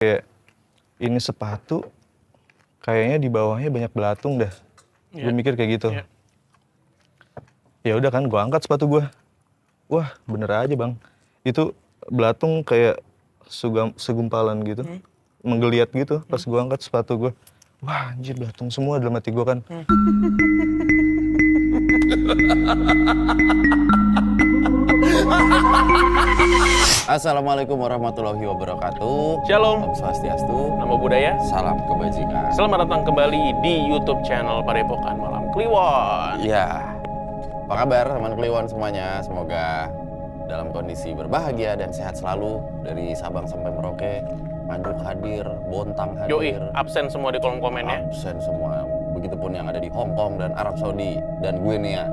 Kayak ini sepatu kayaknya di bawahnya banyak belatung dah. Gue mikir kayak gitu. Ya udah kan, gue angkat sepatu gue. Wah, bener aja bang. Itu belatung kayak segumpalan gitu, menggeliat gitu. Pas gue angkat sepatu gue, wah anjir belatung semua dalam hati gue kan. Assalamualaikum warahmatullahi wabarakatuh. Shalom. Om Swastiastu. Namo Buddhaya. Salam kebajikan. Selamat datang kembali di YouTube channel Padepokan Malam Kliwon. Ya, apa kabar teman Kliwon semuanya? Semoga dalam kondisi berbahagia dan sehat selalu. Dari Sabang sampai Merauke, Nganjuk hadir, Bontang hadir. Yoi, absen semua di kolom komen ya. Absen semua. Begitupun yang ada di Hong Kong dan Arab Saudi dan gue nih ya.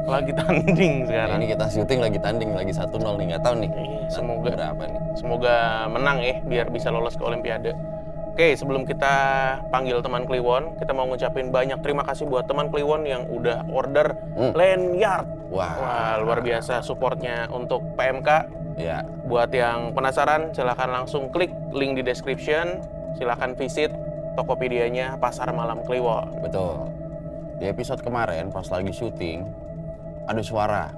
Lagi tanding Nah, sekarang. ini kita syuting lagi tanding, lagi 1-0 nih, nggak tahu nih. Semoga berapa nih. Semoga menang ya, biar bisa lolos ke Olimpiade. Oke, sebelum kita panggil teman Kliwon, kita mau ngucapin banyak terima kasih buat teman Kliwon yang udah order lanyard. Wah, luar biasa supportnya untuk PMK. Ya. Buat yang penasaran, silahkan langsung klik link di description. Silahkan visit Tokopedia-nya Pasar Malam Kliwon. Betul. Di episode kemarin pas lagi syuting ada suara.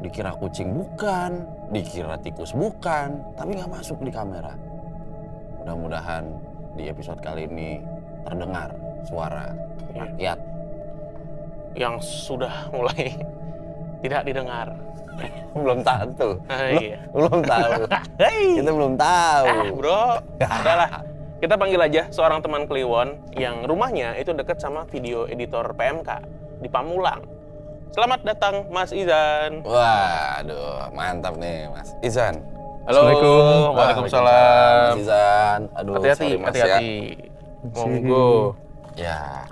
Dikira kucing bukan, dikira tikus bukan, tapi nggak masuk di kamera. Mudah-mudahan di episode kali ini terdengar suara rakyat yang sudah mulai tidak didengar. belum tahu. Iya. Belum tahu. Kita belum tahu. Bro, udahlah. Kita panggil aja seorang teman Kliwon yang rumahnya itu dekat sama video editor PMK di Pamulang. Selamat datang Mas Izan. Waduh, mantap nih Mas Izan. Halo. Assalamualaikum. Waalaikumsalam. Mas Izan. Aduh, Hati-hati, sorry, Mas, hati-hati. Monggo. Ya.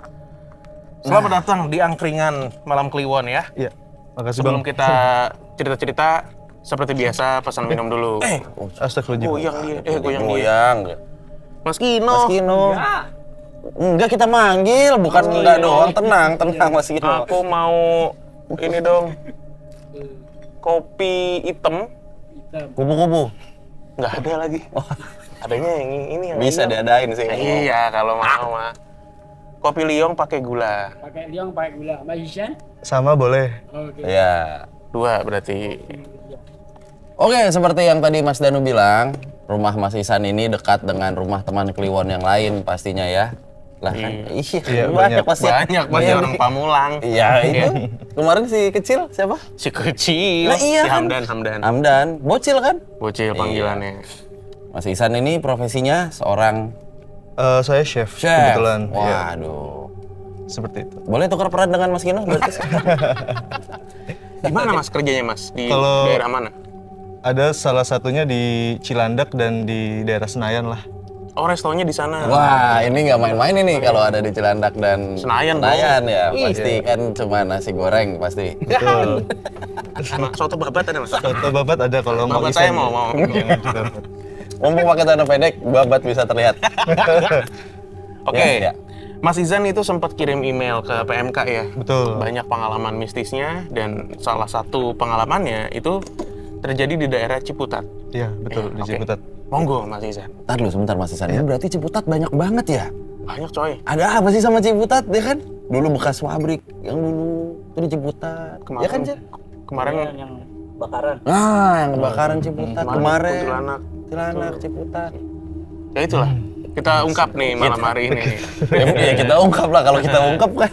Selamat datang di angkringan Malam Kliwon ya. Iya, makasih Sebelum bang. kita cerita-cerita, seperti biasa pesan minum dulu. Astagfirullahaladzim. Goyang dia, goyang dia. Goyang. Mas Kino. Mas Kino. Enggak, kita manggil, bukan enggak doang. Tenang Mas Kino. Aku mau ini dong. Kopi hitam. Kupu-kupu. Nggak ada lagi. Adanya yang ini yang Bisa hitam. diadain sih. Iya, kalau mau mah. Kopi liong pakai gula. Pakai liong, pakai gula. Mas Isan? Sama boleh. Oke. Ya. 2 berarti. Oke, seperti yang tadi Mas Danu bilang, rumah Mas Isan ini dekat dengan rumah teman Kliwon yang lain pastinya ya. Lah kan, Iya, banyak pasti. Banyak pasti orang Pamulang. Iya, itu. Kemarin si kecil siapa? Si kecil. Nah, iya Si kan? Hamdan. Hamdan, bocil kan? Bocil panggilannya. Mas Isan ini profesinya seorang Saya chef, chef. kebetulan. Iya, Waduh. seperti itu. Boleh tukar peran dengan Mas Kino berarti? Di mana Mas kerjanya Mas? Di Kalau- daerah mana? Ada salah satunya di Cilandak dan di daerah Senayan lah. Oh, restonya di sana. Wah, ini nggak main-main ini kalau ada di Cilandak dan Senayan, ya. Ih. Pasti kan cuma nasi goreng pasti. Betul. Sama soto babat ada Mas? Soto babat ada kalau mau. Babat Isan. saya mau. Jangan juga. Mumpung pakai celana pendek, babat bisa terlihat. Oke. Ya. Mas Izan itu sempat kirim email ke PMK ya. Betul. Banyak pengalaman mistisnya dan salah satu pengalamannya itu terjadi di daerah Ciputat. Iya, betul, di Oke. Ciputat. Monggo Mas Izan. Ntar dulu sebentar Mas Isan, ini berarti Ciputat banyak banget ya? Banyak coy. Ada apa sih sama Ciputat ya kan? Dulu bekas pabrik yang dulu itu di Ciputat. Kemarin Ya kan, Cak? Kemarin Yang bakaran. Nah, yang kebakaran Ciputat kemarin. Kuntilanak. Cilandak, Ciputat. Ya itulah. Kita ungkap nih malam hari ini. Ya kita ungkap lah, kalau kita ungkap kan.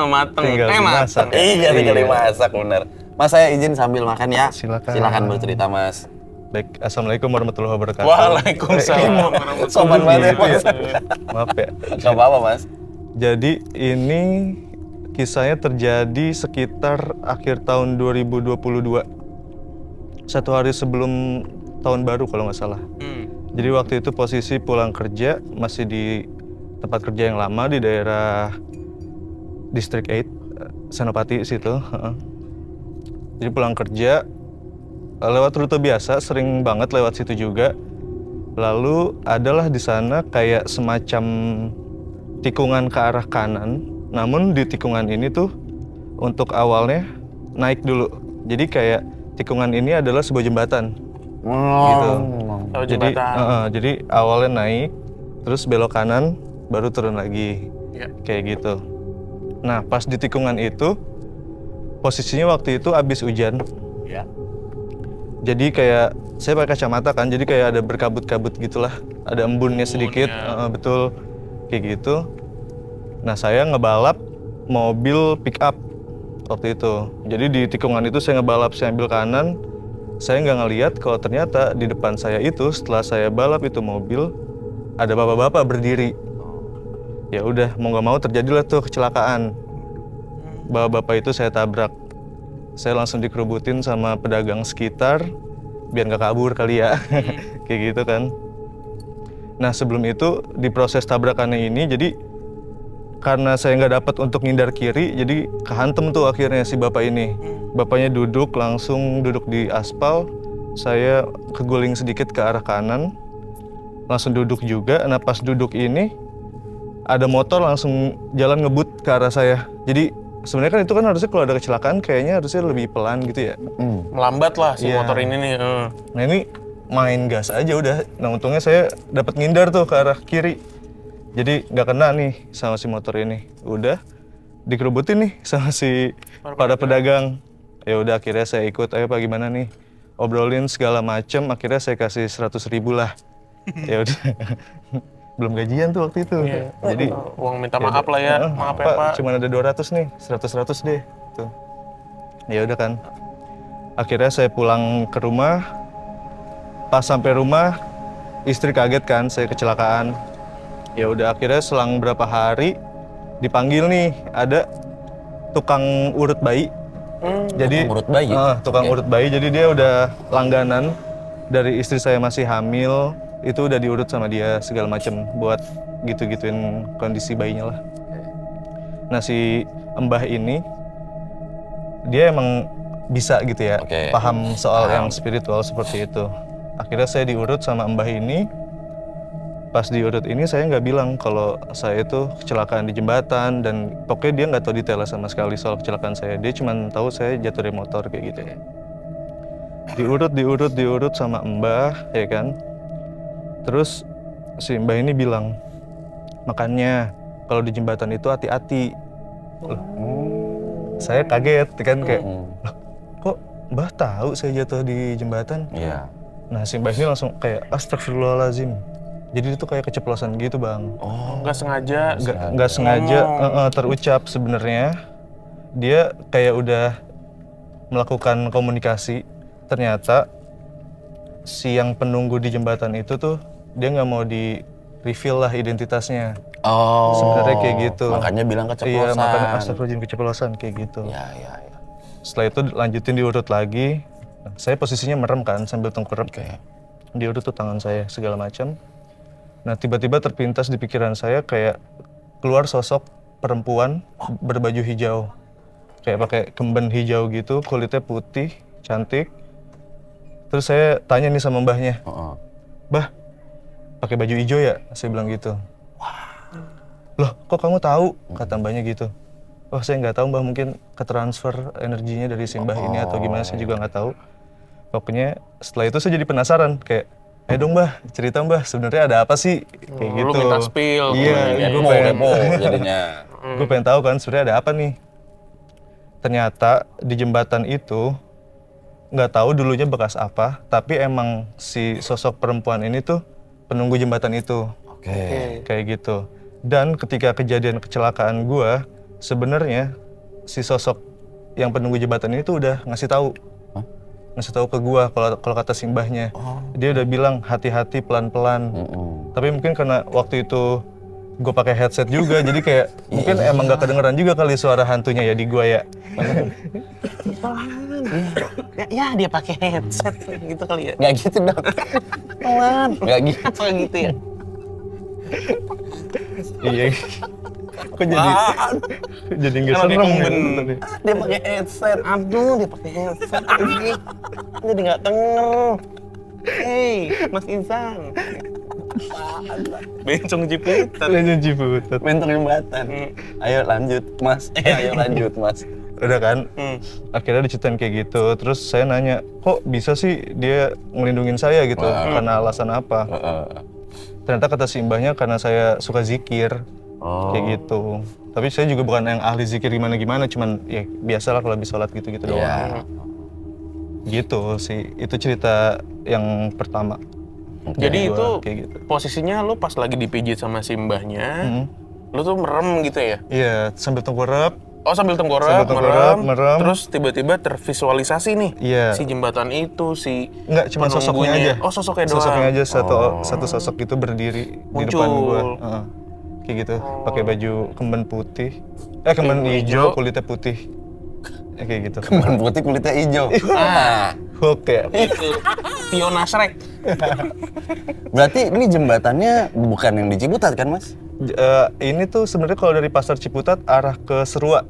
Mateng. Tinggal dimasak. Mateng. Iya, tinggal dimasak bener. Mas, saya izin sambil makan ya. Silakan. Silakan bercerita, Mas. Baik, assalamualaikum warahmatullahi wabarakatuh. Waalaikumsalam warahmatullahi Sopan banget ya, Mas. Maaf ya. Gak apa-apa, Mas. Jadi ini kisahnya terjadi sekitar akhir tahun 2022. 1 hari sebelum tahun baru kalau nggak salah. Jadi waktu itu posisi pulang kerja masih di tempat kerja yang lama di daerah Distrik 8, Senopati situ. Jadi pulang kerja lewat rute biasa, sering banget lewat situ juga. Lalu adalah di sana kayak semacam tikungan ke arah kanan. Namun di tikungan ini tuh untuk awalnya naik dulu. Jadi kayak tikungan ini adalah sebuah jembatan. Gitu. Jadi awalnya naik, terus belok kanan, baru turun lagi, kayak gitu. Nah pas di tikungan itu, posisinya waktu itu abis hujan. Ya. Jadi kayak saya pakai kacamata kan, jadi kayak ada berkabut-kabut gitulah, ada embunnya sedikit, betul kayak gitu. Nah saya ngebalap mobil pick up waktu itu. Jadi di tikungan itu saya ngebalap, saya ambil kanan, saya nggak ngeliat kalau ternyata di depan saya itu setelah saya balap itu mobil ada bapak-bapak berdiri. Ya udah mau nggak mau terjadilah tuh kecelakaan. Bapak-bapak itu saya tabrak. Saya langsung dikerubutin sama pedagang sekitar biar nggak kabur kali ya, kayak gitu kan. Nah sebelum itu di proses tabrakannya ini, jadi karena saya nggak dapat untuk ngindar kiri, jadi kehantem tuh akhirnya si bapak ini. Bapaknya langsung duduk di aspal, saya keguling sedikit ke arah kanan, langsung duduk juga. Nah pas duduk ini, ada motor langsung jalan ngebut ke arah saya. Jadi sebenarnya kan itu kan harusnya kalau ada kecelakaan kayaknya harusnya lebih pelan gitu ya. Melambat lah si motor ini nih. Nah ini main gas aja udah. Nah untungnya saya dapat ngindar tuh ke arah kiri. Jadi nggak kena nih sama si motor ini. Udah dikerubutin nih sama si para pedagang. Ya udah akhirnya saya ikut, ayo Pak gimana nih? Obrolin segala macem, akhirnya saya kasih 100.000 lah. Ya udah. Belum gajian tuh waktu itu. Jadi uang minta maaf lah ya. Maaf ya Pak. Cuma ada 200 nih, 100 deh. Tuh. Ya udah kan. Akhirnya saya pulang ke rumah. Pas sampai rumah, istri kaget kan saya kecelakaan. Ya udah akhirnya selang berapa hari dipanggil nih ada tukang urut bayi. Jadi tukang urut bayi. Tukang urut bayi. Jadi dia udah langganan dari istri saya masih hamil. Itu udah diurut sama dia segala macam buat gitu-gituin kondisi bayinya lah. Nah si mbah ini dia emang bisa gitu ya, paham soal yang spiritual seperti itu. Akhirnya saya diurut sama mbah ini. Pas diurut ini saya nggak bilang kalau saya itu kecelakaan di jembatan dan pokoknya dia nggak tahu detail sama sekali soal kecelakaan saya. Dia cuma tahu saya jatuh dari motor kayak gitu ya. Diurut sama mbah ya kan. Terus si mbah ini bilang, makanya kalau di jembatan itu hati-hati. Saya kaget kan kayak, kok mbah tahu saya jatuh di jembatan? Iya. Nah si mbah ini langsung kayak astagfirullahaladzim. Jadi itu kayak keceplosan gitu bang. Nggak sengaja. Nggak sengaja terucap sebenarnya. Dia kayak udah melakukan komunikasi. Ternyata si yang penunggu di jembatan itu tuh dia nggak mau di reveal lah identitasnya. Sebenarnya kayak gitu. Makanya bilang keceplosan. Iya, makanya astagfirullahaladzim keceplosan kayak gitu. Iya. Setelah itu lanjutin diurut lagi. Saya posisinya merem kan sambil tengkurap. Diurut tuh tangan saya segala macam. Nah tiba-tiba terpintas di pikiran saya kayak keluar sosok perempuan berbaju hijau. Kayak pakai kemben hijau gitu, kulitnya putih, cantik. Terus saya tanya nih sama mbahnya, Bah, pakai baju hijau ya? Saya bilang gitu. Loh, kok kamu tahu? Kata mbahnya gitu. Oh, saya nggak tahu mbah, mungkin ketransfer energinya dari si mbah ini atau gimana, saya juga nggak tahu. Pokoknya setelah itu saya jadi penasaran, kayak, dong mbah, cerita mbah, sebenarnya ada apa sih? Kayak gitu. Lu minta spill. Iya, gue pengen jadinya. Gue pengen tahu kan sebenarnya ada apa nih. Ternyata di jembatan itu nggak tahu dulunya bekas apa, tapi emang si sosok perempuan ini tuh penunggu jembatan itu. Kayak gitu. Dan ketika kejadian kecelakaan gue, sebenarnya si sosok yang penunggu jembatan ini tuh udah ngasih tahu ke gue kalau kata simbahnya. Dia udah bilang hati-hati pelan-pelan. Tapi mungkin karena waktu itu gue pakai headset juga, jadi kayak mungkin emang gak kedengeran juga kali suara hantunya ya di gue ya. Ya dia pakai headset gitu kali ya. Gak gitu dong. Pelan. Gak gitu. Kayak gitu ya. Iya. Kok jadi nggak serem ya? Dia pakai headset. Aduh, dia pakai headset lagi. Jadi nggak denger. Hey, Mas Insan. Bencong Ciputat. Bencong Ciputat. Bencong jembatan. Ayo lanjut, Mas. Ayo lanjut, Mas. Udah kan? Akhirnya diceritain kayak gitu. Terus saya nanya, kok bisa sih dia ngelindungin saya gitu? Karena alasan apa? Ternyata kata si mbahnya karena saya suka zikir. Kayak gitu. Tapi saya juga bukan yang ahli zikir gimana-gimana, cuman ya biasalah kalau habis sholat gitu-gitu doang. Gitu sih, itu cerita yang pertama. Jadi itu kayak gitu. posisinya lu pas lagi dipijit sama si mbahnya, lu tuh merem gitu ya? Iya, sambil tengkurap. Oh sambil tengkurap, merem. Terus tiba-tiba tervisualisasi nih si jembatan itu, si enggak, cuma sosoknya aja. Oh sosoknya doang? Sosoknya aja, satu sosok itu berdiri di depan gua. Kayak gitu, pakai baju kemben putih. Kemben hijau, kulitnya putih. Kayak gitu. Kemben putih, kulitnya hijau. Oke. Itu Tio Nasrek. Berarti ini jembatannya bukan yang di Ciputat kan, Mas? Ini tuh sebenarnya kalau dari Pasar Ciputat arah ke Serua.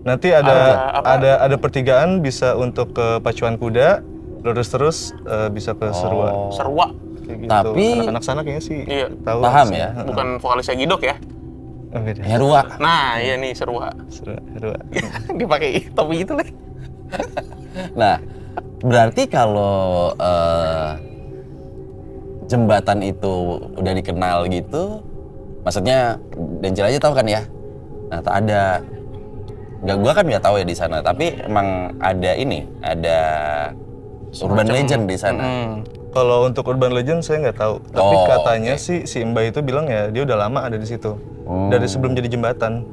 Nanti ada pertigaan bisa untuk ke Pacuan Kuda, lurus terus bisa ke Serua. Serua. Kayak gitu. Tapi anak-anak sana kayaknya sih tahu. Paham ya? Bukan vokalisnya Gidok ya? Beda. Herua. Nah, iya nih Serua. Serua. Dipakai topi itu nih. Nah, berarti kalau jembatan itu udah dikenal gitu, maksudnya Dencil aja tahu kan ya? Nah, tak ada. Gua kan nggak tahu ya di sana, tapi emang ada urban legend di sana. Kalau untuk urban legend saya nggak tahu, tapi katanya sih si Mbak itu bilang ya dia udah lama ada di situ, dari sebelum jadi jembatan.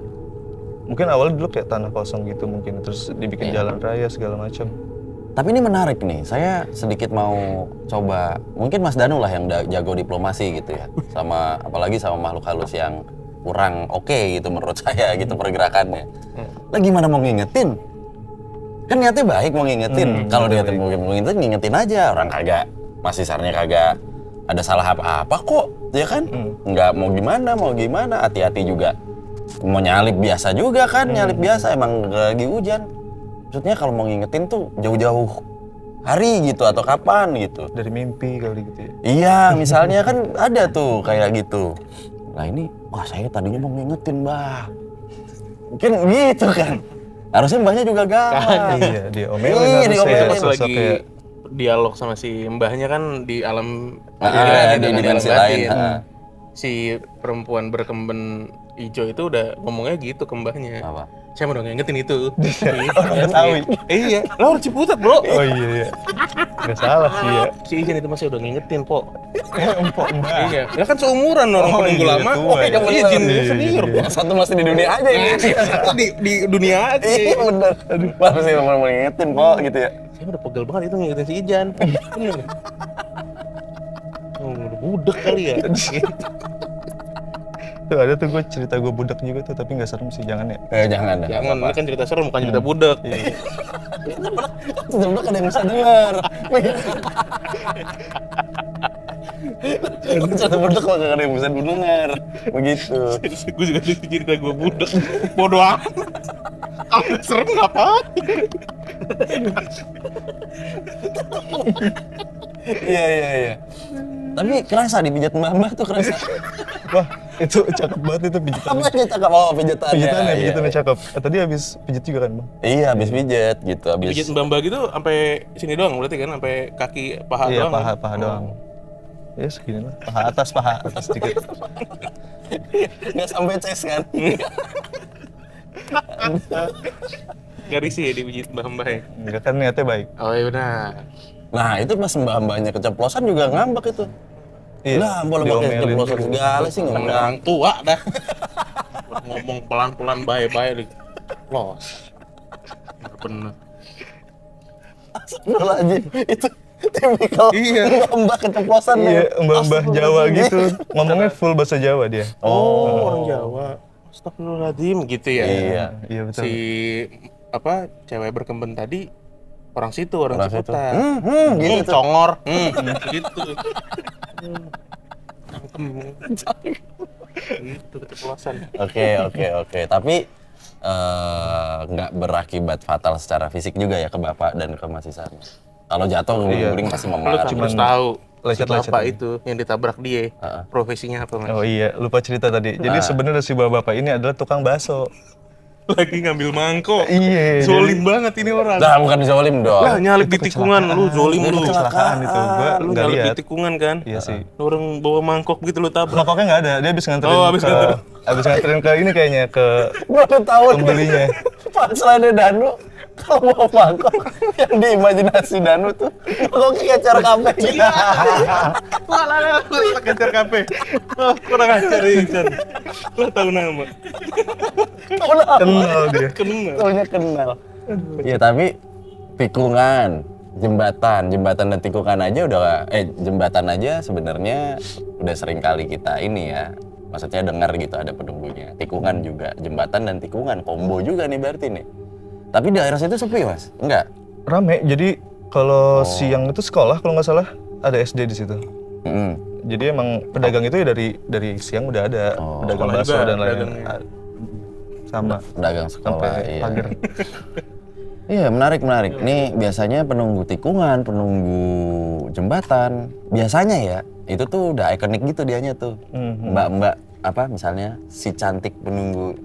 Mungkin awalnya dulu kayak tanah kosong gitu mungkin, terus dibikin jalan raya segala macam. Tapi ini menarik nih, saya sedikit mau coba, mungkin Mas Danu lah yang jago diplomasi gitu ya, apalagi sama makhluk halus yang kurang oke gitu menurut saya gitu pergerakannya. Lah gimana mau ngingetin? Kan niatnya baik mau ngingetin. Kalau niatnya mau ngingetin aja, orang kagak, Mas Isarnya kagak ada salah apa-apa kok, ya kan? Nggak mau gimana, hati-hati juga. Mau nyalip biasa juga kan, nyalip biasa emang lagi hujan. Maksudnya kalau mau ngingetin tuh jauh-jauh hari gitu atau kapan gitu. Dari mimpi kali gitu ya. Iya, misalnya kan ada tuh kayak gitu. Nah ini, saya tadinya mau ngingetin Mbah. Mungkin gitu kan. Harusnya Mbahnya juga galak. Iya, dia omelin Pas lagi dialog sama si mbahnya kan di alam di dimensi lain. Si perempuan berkemben hijau itu udah ngomongnya gitu ke mbahnya. Apa? Saya mau dong ngingetin itu. Orang Betawi. Iya, lo harus Ciputat bro. Oh iya. Nggak salah sih ya. Si Ijan itu masih udah ngingetin po. Empok Mbak. Iya, ya kan seumuran orang penunggu lama. Ijan senior po. Satu masih di dunia aja ini. Di dunia aja. Iya bener. Masih mau ngingetin po gitu ya. Saya udah pegel banget itu ngingetin si Ijan. Udah budak kali ya. Tuh ada tuh gue cerita gue budak juga tuh, tapi nggak serem sih, jangan ya. Jangan. Jangan, ini kan cerita serem bukan cerita budak. Sebenernya ada yang bisa dengar. Cerita budak kok gak ada yang bisa dengar. Begitu. Gue juga cerita gue budak. Bodoh amat. Kalau nggak serem ngapain? Iya. Tapi kerasa dipijat mbak tuh kerasa. Wah, itu cakep banget itu pijitannya. Apa aja cakep pijatannya? Pijitannya cakep. Tadi habis pijit juga kan, Bang? Iya, habis pijat gitu, habis. Pijit mbak gitu sampai sini doang berarti kan, sampai kaki paha doang. Iya, paha doang. Ya segini lah, paha atas sedikit. Nggak sampai ces kan? Gak risih ya dipijit mbak ya? Enggak kan niatnya baik. Oh iya benar. Nah itu pas mbak-mbaknya keceplosan juga ngambek itu. Iya, lah boleh pakai keceplosan segala sih ngomong Orang tua dah. Ngomong pelan-pelan baik-baik nih. Los. Bener. Astagfirullahaladzim, itu tipikal mbak keceplosan. Iya, mbak Jawa gitu. Ngomongnya full bahasa Jawa dia. Oh, orang Jawa. Astagfirullahaladzim gitu ya. Iya betul. Si cewek berkemben tadi orang situ, orang Ciputat. Gitu congor. Gitu. Gitu keceplosan. Oke. Tapi nggak berakibat fatal secara fisik juga ya ke bapak dan ke Mas Isan. Kalau jatuh guling pasti Lu memar. harus tahu lecet-lecet bapak aja. itu yang ditabrak dia. Profesinya apa, Mas? Oh iya, lupa cerita tadi. Jadi sebenarnya si bapak ini adalah tukang bakso. lagi ngambil mangkok. Iya. Zolim banget ini orang. Nah, bukan zolim dong. Lah nyalip di tikungan lu zolim lu. Kecelakaan itu, gua Lu nggak nyalip lihat. di tikungan kan? Iya sih. Orang bawa mangkok begitu lu tabrak. Mangkoknya nggak ada, dia habis nganterin Oh, habis nganterin. habis nganterin ke ini kayaknya ke Gua tuh tahu pembelinya. punchline Danu kalau mau mangkok yang diimajinasi Danu tuh mangkoknya kecer kafe gitu. Lah kejar kafe. Oh, kurang ajar Insan. Lu tahu nama. Kenal dia. Kenal. Taunya kenal. Iya tapi tikungan, jembatan dan tikungan aja jembatan aja sebenarnya udah sering kali kita ini ya. Maksudnya dengar gitu ada penunggunya. Tikungan juga, jembatan dan tikungan combo juga nih berarti nih. Tapi daerah situ sepi Mas? Enggak. Rame, jadi kalau siang itu sekolah kalau nggak salah ada SD di situ. Jadi emang pedagang itu ya dari siang udah ada pedagang sekolah bakso juga dan lain-lain. pedagangnya. Sama Pedagang sekolah. sampai Iya. pagar. Iya menarik. Nih biasanya penunggu tikungan, penunggu jembatan, biasanya ya itu tuh udah ikonik gitu dianya tuh. Mbak-mbak apa misalnya si cantik penunggu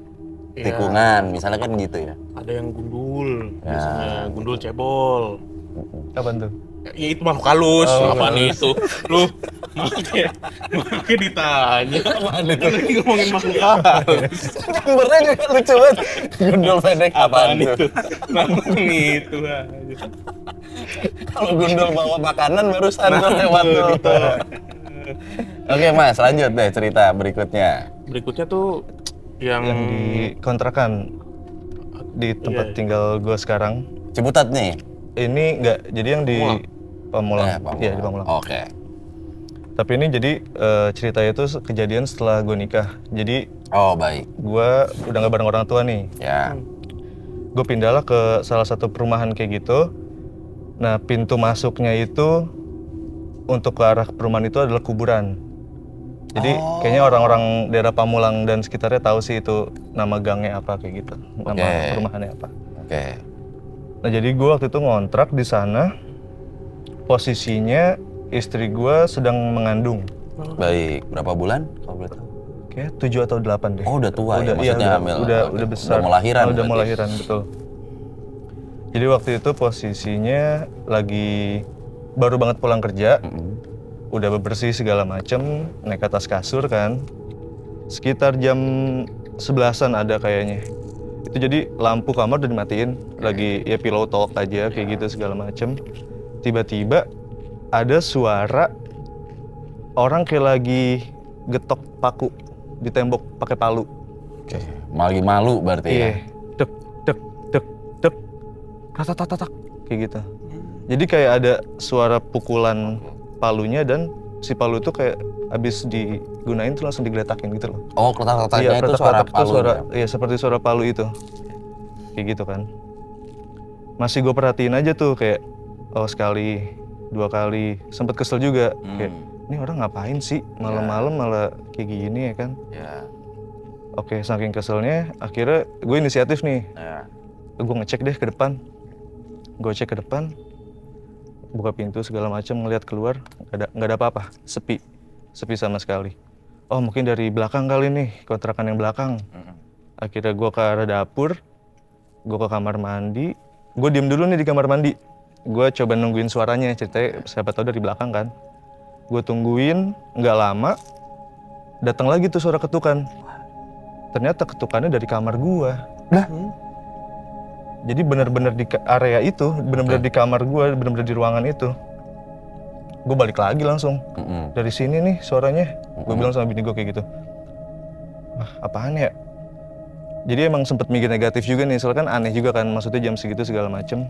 tikungan, misalnya kan gitu ya. Ada yang gundul, biasanya gundul cebol. Apaan tuh? Ya itu makhluk halus, apaan itu? Lu makanya ditanya. Apaan itu? Lagi ngomongin makhluk halus. Gambarnya juga lucu banget. Gundul pendek apaan itu? tuh? Ngomong itu aja. Kalau gundul bawa makanan barusan tuh lewat tuh. Oke Mas, lanjut deh cerita berikutnya. Berikutnya tuh yang Di kontrakan di tempat tinggal gue sekarang. Ciputat nih. Ini enggak, jadi yang di Pamulang. Pamulang. Iya, di Pamulang. Oke. Tapi ini jadi ceritanya itu kejadian setelah gue nikah. Jadi Oh baik. gue udah nggak bareng orang tua nih. Ya. Gue pindahlah ke salah satu perumahan kayak gitu. Nah, pintu masuknya itu untuk ke arah perumahan itu adalah kuburan. Jadi kayaknya orang-orang daerah Pamulang dan sekitarnya tahu sih itu nama gangnya apa kayak gitu, nama perumahannya apa. Oke. Nah, jadi gue waktu itu ngontrak di sana. Posisinya istri gue sedang mengandung. Baik. Berapa bulan kalau boleh tahu? Kayak 7 atau 8 deh. Oh udah tua ya, maksudnya iya, hamil. udah besar. Udah mau lahiran. Udah mau berarti. lahiran, betul. Jadi waktu itu posisinya lagi baru banget pulang kerja. Udah bebersih segala macem, naik ke atas kasur kan. Sekitar jam 11-an ada kayaknya. Itu jadi lampu kamar udah dimatiin, lagi ya pillow talk aja kayak gitu segala macem. Tiba-tiba ada suara orang kayak lagi getok paku di tembok pakai palu. Oke. Lagi malu berarti ya. Iya. Dek dek dek dek. Tatak kayak gitu. Jadi kayak ada suara pukulan palunya dan si palu itu kayak abis digunain tuh langsung digeletakin gitu loh. Oh, kletak-kletaknya itu suara kletak-kletak palu. suara, Ya? iya seperti suara palu itu. Kayak gitu kan. Masih gue perhatiin aja tuh kayak oh sekali, 2 kali, sempet kesel juga kayak ini orang ngapain sih malam-malam malah kayak gini ya kan. Ya. Oke, saking keselnya akhirnya gue inisiatif nih. Ya. Gue ngecek deh ke depan. Gue cek ke depan, buka pintu segala macam, ngeliat keluar, nggak ada apa-apa, sepi sama sekali. Oh mungkin dari belakang kali nih, kontrakan yang belakang. Akhirnya gue ke arah dapur, gue ke kamar mandi, gue diem dulu nih di kamar mandi. Gue coba nungguin suaranya, ceritanya siapa tahu dari belakang kan. Gue tungguin, nggak lama, datang lagi tuh suara ketukan. Ternyata ketukannya dari kamar gue. Jadi bener-bener di area itu, bener-bener di kamar gue, bener-bener di ruangan itu. Gue balik lagi langsung. Dari sini nih suaranya. Gue bilang sama bini gue kayak gitu. Wah, apaan ya? Jadi emang sempet mikir negatif juga nih, soalnya kan aneh juga kan, maksudnya jam segitu segala macem.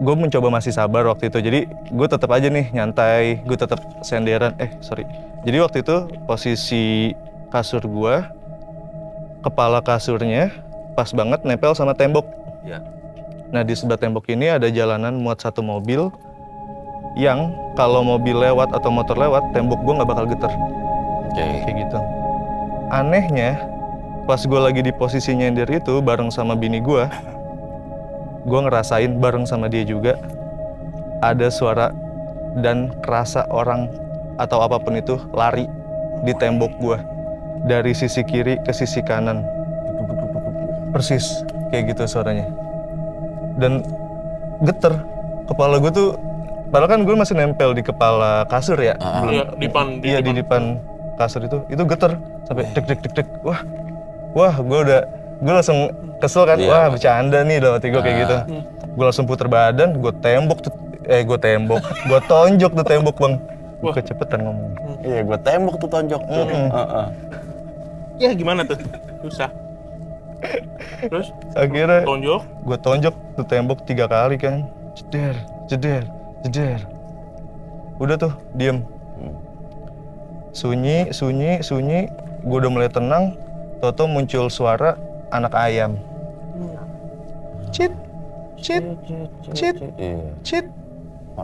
Gue mencoba masih sabar waktu itu, jadi gue tetap aja nih nyantai, gue tetap senderan. Jadi waktu itu posisi kasur gue, kepala kasurnya pas banget nempel sama tembok. Ya. Nah di sebelah tembok ini ada jalanan muat satu mobil yang kalau mobil lewat atau motor lewat, tembok gue nggak bakal getar. Oke. Kayak gitu. Anehnya, pas gue lagi di posisi nyender itu bareng sama bini gue ngerasain bareng sama dia juga ada suara dan kerasa orang atau apapun itu lari di tembok gue dari sisi kiri ke sisi kanan. persis kayak gitu suaranya. Dan geter kepala gue tuh, padahal kan gue masih nempel di kepala kasur ya. Iya, Di depan kasur itu geter sampai dek. Wah, gue langsung kesel kan. Wah, bercanda nih dalam hati gue kayak gitu. Gue langsung puter badan, gue tonjok tuh tembok bang. Gue kecepetan ngomong. Iya, gue tembok tuh tonjok tuh. Ya gimana tuh? Susah. Terus Akhirnya tonjok? gue tonjok tuh tembok 3 kali kan. Jeder. Udah tuh, diem. Sunyi. Gue udah mulai tenang. Toto muncul suara anak ayam. Cit.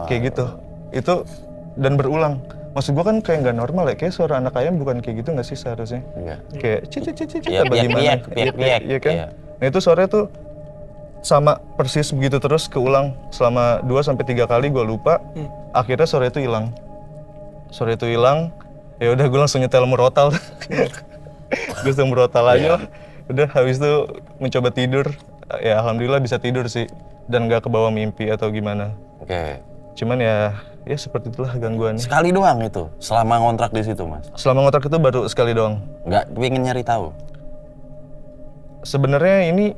Kayak gitu. Itu dan berulang. Maksud gue kan kayak nggak normal ya, kayak suara anak ayam bukan kayak gitu nggak sih seharusnya? Iya. Kayak cit Iya, apa gimana? Iya kan? Iya. Nah itu suaranya tuh sama persis begitu terus keulang selama 2-3 kali, gue lupa. Akhirnya suara itu hilang. Ya udah gue langsung nyetel murotal. Gue langsung murotal aja lah. Udah habis itu mencoba tidur. Ya alhamdulillah bisa tidur sih dan nggak kebawa mimpi atau gimana. Oke. Cuman ya seperti itulah gangguannya. Sekali doang itu selama ngontrak di situ, Mas. Selama ngontrak itu baru sekali doang. Nggak pengen nyari tahu. Sebenarnya ini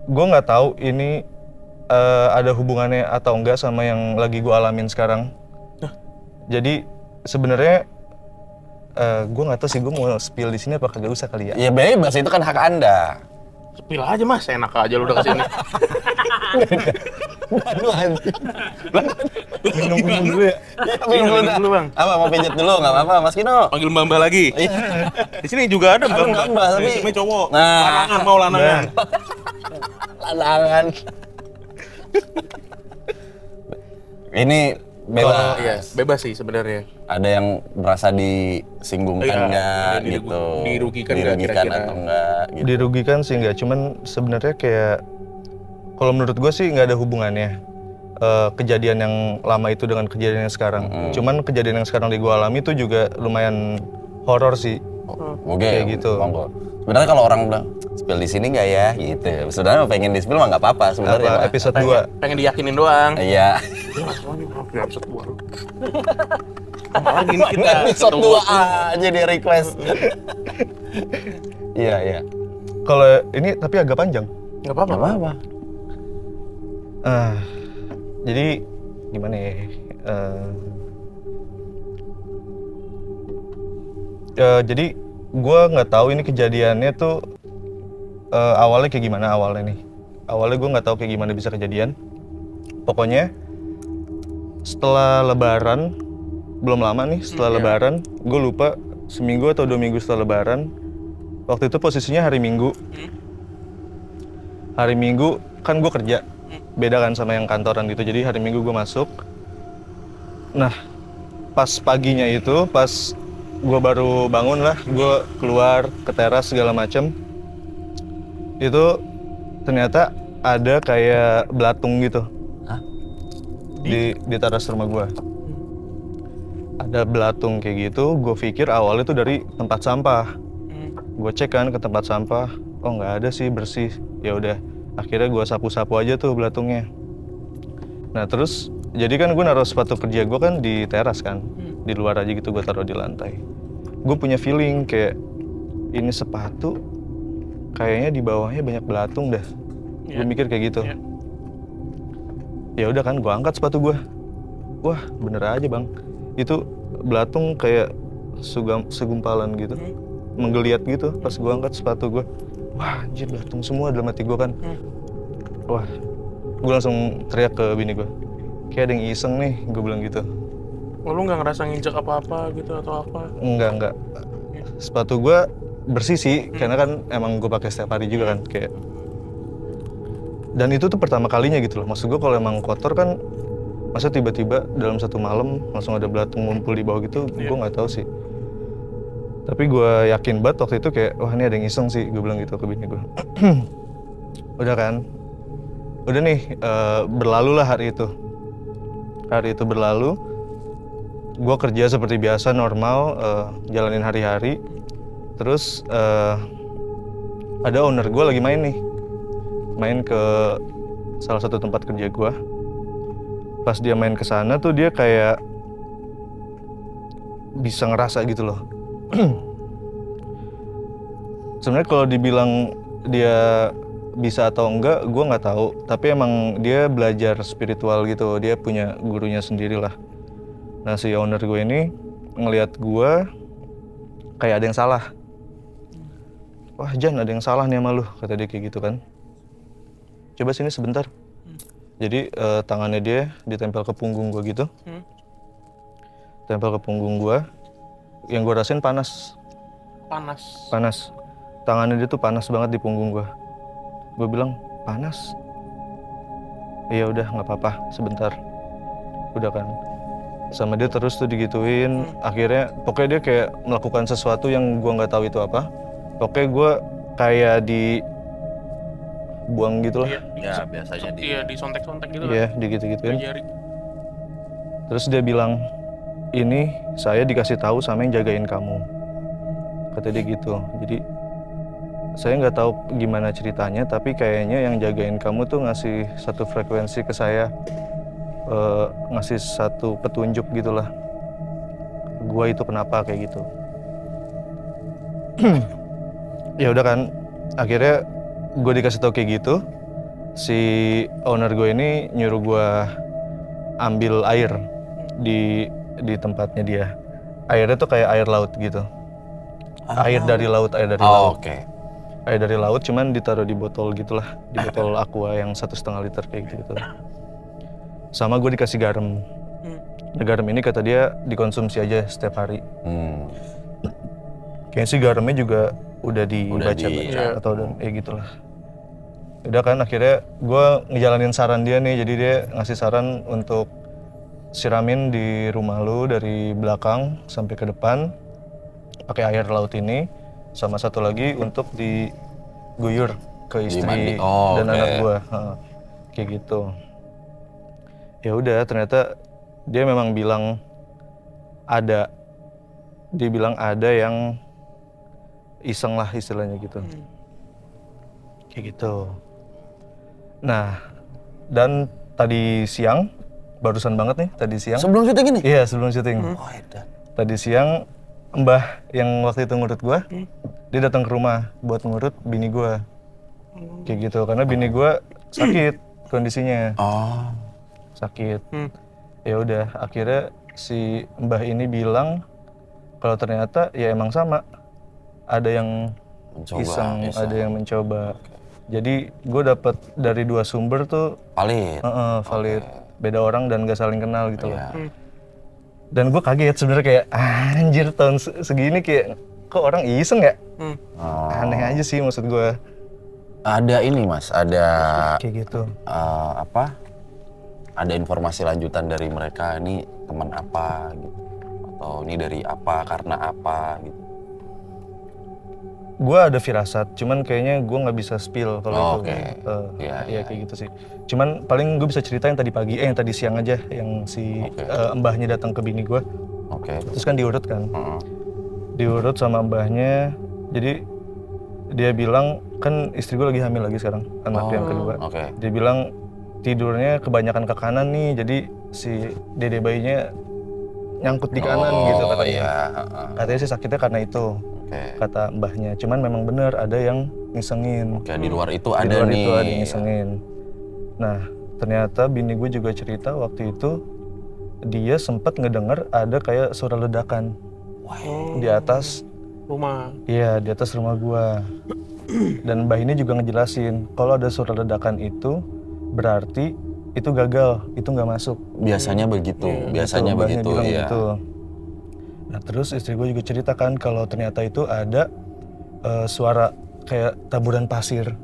gue nggak tahu ini ada hubungannya atau enggak sama yang lagi gue alamin sekarang. Jadi sebenarnya gue nggak tahu sih gue mau spill di sini apa kagak usah kali ya. Ya bebas, itu kan hak Anda. Sepil aja Mas, enak aja lu udah kesini. Aduh anjing. Minum dulu ya. Minum dulu Bang. Apa mau pijat dulu? Nggak apa-apa, Mas Kino. Panggil Mbak lagi. Di sini juga ada Mbak, tapi ini cowok. Nah. Lanangan. Lanangan. Ini bebas. Iya, bebas sih sebenarnya. Ada yang merasa disinggungkan nggak gitu? Dirugikan nggak kira-kira? Atau enggak? Gitu. Dirugikan sih enggak, cuman sebenarnya kayak kalau menurut gue sih nggak ada hubungannya kejadian yang lama itu dengan kejadian yang sekarang. Cuman kejadian yang sekarang gue alami itu juga lumayan horor sih. Oke, kayak gitu. Monggo. Sebenarnya kalau orang bilang spill di sini nggak ya, gitu. Sebenarnya pengen di spill mah nggak apa-apa sebenarnya. Apa, episode 2. Pengen diyakinin doang. Iya. Episode 2. Apalagi ini kita episode 2 aja di request. Iya. Kalau ini tapi agak panjang. Nggak apa-apa. Jadi gimana ya? Jadi gue nggak tahu ini kejadiannya tuh awalnya kayak gimana awalnya nih. Awalnya gue nggak tahu kayak gimana bisa kejadian. Pokoknya setelah Lebaran, belum lama nih setelah Lebaran, gue lupa seminggu atau 2 minggu setelah Lebaran. Waktu itu posisinya hari Minggu. Hari Minggu kan gue kerja. Beda kan sama yang kantoran gitu, jadi hari Minggu gue masuk. Nah, pas paginya itu, pas gue baru bangun lah, gue keluar ke teras segala macem. Itu ternyata ada kayak belatung gitu. Hah? Di teras rumah gue. Ada belatung kayak gitu, gue pikir awalnya tuh dari tempat sampah. Gue cek kan ke tempat sampah, oh nggak ada sih, bersih. Ya udah. Akhirnya gue sapu-sapu aja tuh belatungnya. Nah terus, jadi kan gue naruh sepatu kerja gue kan di teras kan. Di luar aja gitu gue taruh di lantai. Gue punya feeling kayak, ini sepatu kayaknya di bawahnya banyak belatung dah. Gue mikir kayak gitu. Ya udah kan, gue angkat sepatu gue. Wah bener aja bang. Itu belatung kayak segumpalan gitu. Menggeliat gitu pas gue angkat sepatu gue. Wah anjir belatung semua dalam hati gue kan. Wah, gue langsung teriak ke bini gue. Kayak ada yang iseng nih, gue bilang gitu. Oh, lu nggak ngerasa nginjek apa-apa gitu atau apa? Enggak. Sepatu gue bersih sih, karena kan emang gue pakai setiap hari juga kan. Kayak. Dan itu tuh pertama kalinya gitu loh. Maksud gue kalau emang kotor kan, masa tiba-tiba dalam satu malam langsung ada belatung ngumpul di bawah gitu, gue nggak tahu sih. Tapi gue yakin banget waktu itu kayak, wah ini ada yang iseng sih, gue bilang gitu ke bini gue. Udah kan, udah nih berlalu lah hari itu. Hari itu berlalu, gue kerja seperti biasa normal, jalanin hari-hari. Terus ada owner gue lagi main nih main ke salah satu tempat kerja gue. Pas dia main ke sana tuh dia kayak bisa ngerasa gitu loh. Sebenarnya kalau dibilang dia bisa atau enggak, gue nggak tahu. Tapi emang dia belajar spiritual gitu. Dia punya gurunya sendiri lah. Nah si owner gue ini ngelihat gue kayak ada yang salah. Wah Jan, ada yang salah nih sama lu, kata dia kayak gitu kan. Coba sini sebentar. Jadi tangannya dia ditempel ke punggung gue gitu. Tempel ke punggung gue. Yang gue rasain panas. Panas. Tangannya dia tuh panas banget di punggung gue. Gue bilang, panas? Iya udah nggak apa-apa, sebentar. Udah kan. Sama dia terus tuh digituin. Akhirnya pokoknya dia kayak melakukan sesuatu yang gue nggak tahu itu apa. Pokoknya gue kayak dibuang gitu lah. Ya biasanya Iya, disontek-sontek gitu Iya, lah. digituin. Jari. Terus dia bilang, ini saya dikasih tahu sama yang jagain kamu. Kata dia gitu. Jadi saya nggak tahu gimana ceritanya, tapi kayaknya yang jagain kamu tuh ngasih satu frekuensi ke saya, ngasih satu petunjuk gitulah. Gua itu kenapa kayak gitu. Ya udah kan, akhirnya gue dikasih tahu kayak gitu. Si owner gue ini nyuruh gue ambil air di tempatnya dia. Airnya tuh kayak air laut gitu. Air dari laut. Oke. Air dari laut cuman ditaruh di botol gitulah, di botol aqua yang 1,5 liter kayak gitu. Sama gue dikasih garam. Garam ini kata dia dikonsumsi aja setiap hari. Kayaknya sih garamnya juga udah dibaca-baca atau udah gitulah. Udah kan akhirnya gue ngejalanin saran dia nih, jadi dia ngasih saran untuk siramin di rumah lu dari belakang sampai ke depan pakai air laut ini, sama satu lagi untuk diguyur ke istri dan anak gue, kayak gitu. Ya udah ternyata dia memang bilang ada, dia bilang ada yang iseng lah istilahnya gitu, kayak gitu. Nah dan tadi siang, barusan banget nih tadi siang. Sebelum syuting ini? Iya sebelum syuting. Tadi siang Mbah yang waktu itu ngurut gua, dia datang ke rumah buat ngurut bini gua, kayak gitu. Karena bini gua sakit kondisinya, sakit. Ya udah akhirnya si Mbah ini bilang kalau ternyata ya emang sama, ada yang iseng, ada yang mencoba. Jadi gue dapet dari 2 sumber tuh valid. Beda orang dan gak saling kenal gitu loh. Dan gue kaget sebenarnya, kayak anjir tahun segini kayak kok orang iseng ya? Aneh aja sih maksud gue. Ada ini mas, ada kayak gitu. Ada informasi lanjutan dari mereka, ini teman apa gitu, atau ini dari apa, karena apa gitu. Gue ada firasat, cuman kayaknya gue nggak bisa spill kalau itu. Iya kayak gitu sih. Cuman paling gue bisa cerita yang tadi pagi, yang tadi siang aja, yang si mbahnya datang ke bini gue. Terus kan diurut kan, diurut sama mbahnya. Jadi dia bilang kan istri gue lagi hamil lagi sekarang, anak yang kedua. Dia bilang tidurnya kebanyakan ke kanan nih, jadi si dede bayinya nyangkut di kanan gitu katanya. Katanya sih sakitnya karena itu. Kata mbahnya, cuman memang bener ada yang ngisengin. Di luar itu ada nih. Itu ada yang ngisengin. Nah, ternyata bini gue juga cerita waktu itu dia sempat ngedenger ada kayak suara ledakan di atas rumah. Iya, di atas rumah gue. Dan mbah ini juga ngejelasin kalau ada suara ledakan itu berarti itu gagal, itu nggak masuk. Biasanya begitu, biasanya begitu ya. Gitu. Nah terus istri gue juga ceritakan kalau ternyata itu ada suara kayak taburan pasir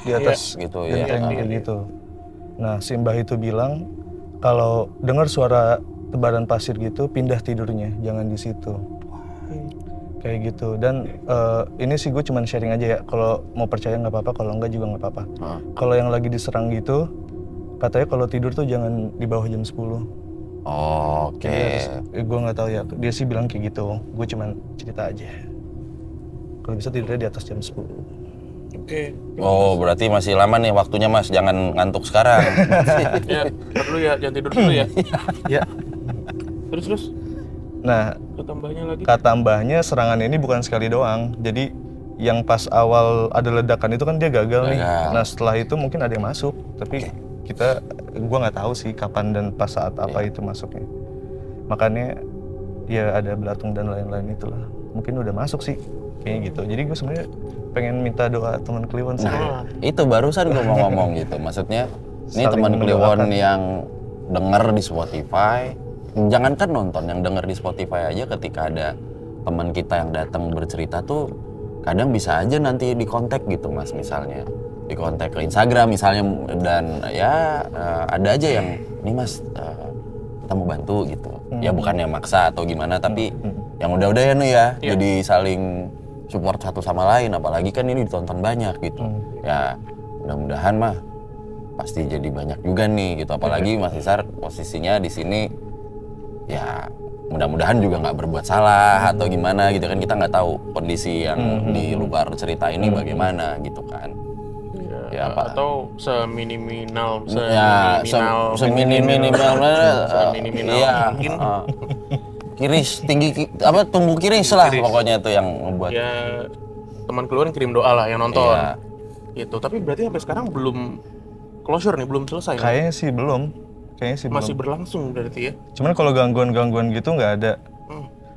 di atas gitu genteng gitu. Nah si mbah itu bilang kalau dengar suara tebaran pasir gitu pindah tidurnya, jangan di situ. Kayak gitu. Dan ini sih gue cuman sharing aja ya, kalau mau percaya nggak apa-apa, kalau enggak juga nggak apa-apa. Kalau yang lagi diserang gitu katanya kalau tidur tuh jangan di bawah jam 10. Gue nggak tahu ya, dia sih bilang kayak gitu. Gue cuman cerita aja. Kalau bisa tidurnya di atas jam 10. Oke. Oh, berarti masih lama nih waktunya Mas, jangan ngantuk sekarang. Ya, perlu ya, jangan tidur dulu ya. Ya. Terus. Nah, Tambahnya lagi. kata mbahnya serangan ini bukan sekali doang. Jadi yang pas awal ada ledakan itu kan dia gagal nih. Nah setelah itu mungkin ada yang masuk, tapi gua nggak tahu sih kapan dan pas saat apa itu masuknya. Makanya ya ada belatung dan lain-lain itulah. Mungkin udah masuk sih kayak gitu. Jadi gue sebenarnya pengen minta doa teman Kliwon sih. Itu barusan gue mau ngomong gitu. Maksudnya ini Saling teman Kliwon mendoakan. yang denger di Spotify, jangankan nonton, yang denger di Spotify aja ketika ada teman kita yang datang bercerita tuh kadang bisa aja nanti dikontak gitu Mas, misalnya dikontak ke Instagram misalnya, dan ya ada aja yang nih Mas kita mau bantu gitu. Ya bukannya maksa atau gimana, tapi yang udah-udah ya nih ya, jadi saling support satu sama lain, apalagi kan ini ditonton banyak gitu. Ya mudah-mudahan mah pasti jadi banyak juga nih gitu, apalagi Mas Isar posisinya di sini ya mudah-mudahan juga nggak berbuat salah atau gimana gitu kan, kita nggak tahu kondisi yang di luar cerita ini bagaimana gitu kan. Ya, apa? Atau seminimal Ya, seminimal iya, mungkin. Kiris tinggi tumbuh kiris lah pokoknya itu yang membuat Ya teman keluar kirim doa lah yang nonton. Iya. Gitu. Tapi berarti sampai sekarang belum closure nih, belum selesai. Kayaknya sih belum. Masih berlangsung berarti ya. Cuman kalau gangguan-gangguan gitu nggak ada.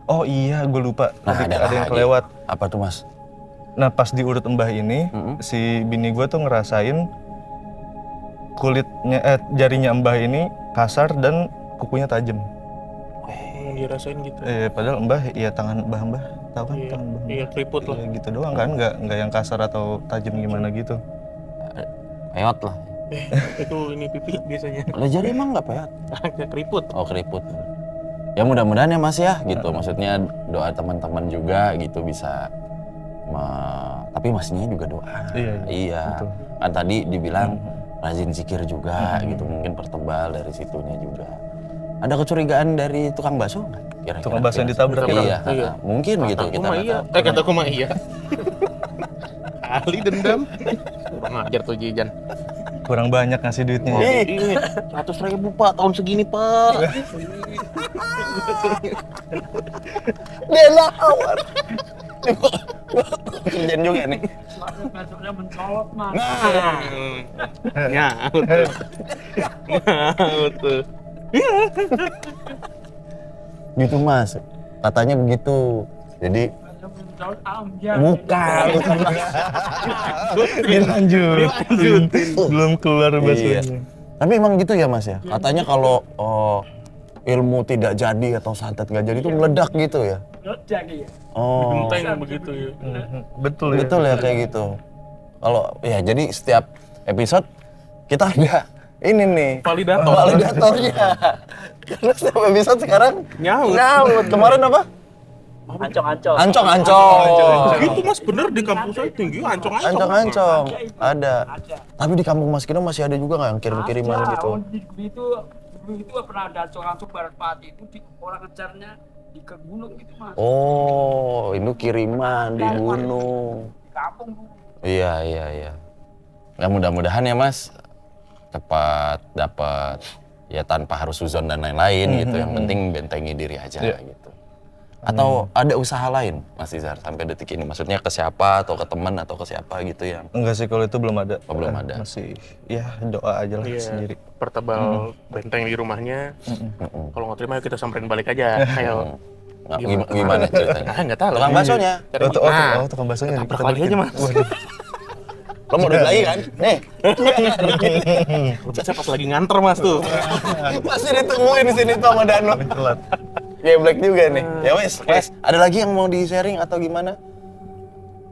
Oh iya, gue lupa. Nah, Tadi ada yang lagi. kelewat. Apa tuh Mas? Nah pas diurut embah ini, si bini gue tuh ngerasain jarinya embah ini kasar dan kukunya tajam. Yang dirasain gitu. Padahal embah, ya tangan mbah, tahu kan tangan mbah. Iya, keriput lah. Ya, gitu doang kan, nggak yang kasar atau tajam gimana gitu. Peot lah. Itu ini pipi biasanya. Lah jari emang nggak peot? Ada keriput. Oh keriput. Ya mudah-mudahan ya Mas ya gitu. Maksudnya doa teman-teman juga gitu bisa. Tapi Masnya juga doa. Iya. betul. Kan tadi dibilang rajin zikir juga gitu. Mungkin pertebal dari situnya juga. Ada kecurigaan dari tukang bakso nggak? Kira-kira. Tukang bakso yang ditabrak kan? Iya. Mungkin gitu kita nggak tahu. Kataku mah iya. Kali dendam. Kurang ajar tuh Jijan. Kurang banyak ngasih duitnya. ya. 100.000 Pak, tahun segini Pak. Dia lawan. Kerjaan juga nih. Masuknya mencolok mas. Nyaut tuh. Gitu Mas. Katanya begitu. Jadi Mencolok ambil. bukan. Dilanjutin. Belum keluar Iya. baksonya. Tapi emang gitu ya Mas ya? Katanya kalau ilmu tidak jadi atau santet nggak jadi itu meledak gitu ya? Meledak ya. Oh, Genteng begitu ya. Betul ya. betul ya kayak gitu. Kalau ya jadi setiap episode kita ada ini nih validatornya. Karena setiap episode sekarang nyaut. Kemarin apa? Ancong-ancong. Ancong-ancong. Itu Mas bener di kampus saya tinggi ancong-ancong. Ancong-ancong. Ada. Tapi di kampung Mas Kino masih ada juga nggak yang kirim-kiriman Ada. gitu? Dulu itu pernah ada ancong-ancong barat pati itu orang ngejarnya di ke gunung gitu mas. Oh, itu kiriman di gunung. Di kampung dulu. Iya. Ya mudah-mudahan ya Mas cepat dapat ya tanpa harus suzon dan lain-lain gitu. Yang penting bentengi diri aja gitu. Atau ada usaha lain Mas Izar sampai detik ini? Maksudnya ke siapa atau ke teman atau ke siapa gitu yang? Enggak sih, kalau itu belum ada. Oh, belum ada. Masih ya doa aja lah sendiri. Pertebal benteng di rumahnya. Kalau nggak terima yuk kita samperin balik aja. Ayo. Gimana ceritanya? Nggak tahu. Tukang baksonya. Tukang baksonya. Tabrak lagi aja Mas. Lo mau duit lagi kan? Nih. Biasa pas lagi nganter Mas tuh. Masih ditungguin di sini tuh sama Danu. Telat. Geblek juga nih. Ya wes, ada lagi yang mau di-sharing atau gimana?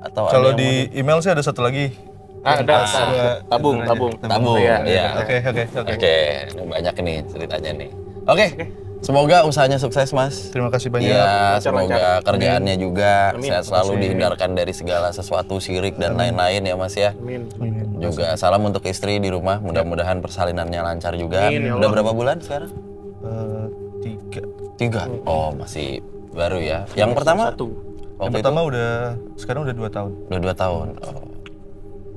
Atau Kalau di email sih ada satu lagi. Ada. Tabung. Iya. Oke, ini banyak nih ceritanya nih. Oke. Semoga usahanya sukses, Mas. Terima kasih banyak. Iya, semoga kerjaannya juga Amin. sehat selalu, dihindarkan dari segala sesuatu syirik dan lain-lain ya, Mas ya. Amin. Juga salam untuk istri di rumah, mudah-mudahan persalinannya lancar juga. Amin, ya Udah Allah. berapa bulan sekarang? 3. Oh, masih baru ya. Yang pertama? Satu. Yang pertama sekarang udah 2 tahun. Udah 2 tahun. Oh.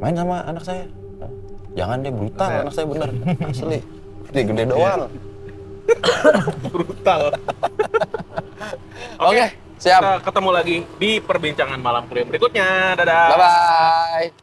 Main sama anak saya. Jangan deh, brutal anak saya bener. Asli. Dia gede doang. Brutal. Oke, siap. Kita ketemu lagi di perbincangan malam kuliah berikutnya. Dadah. Bye-bye.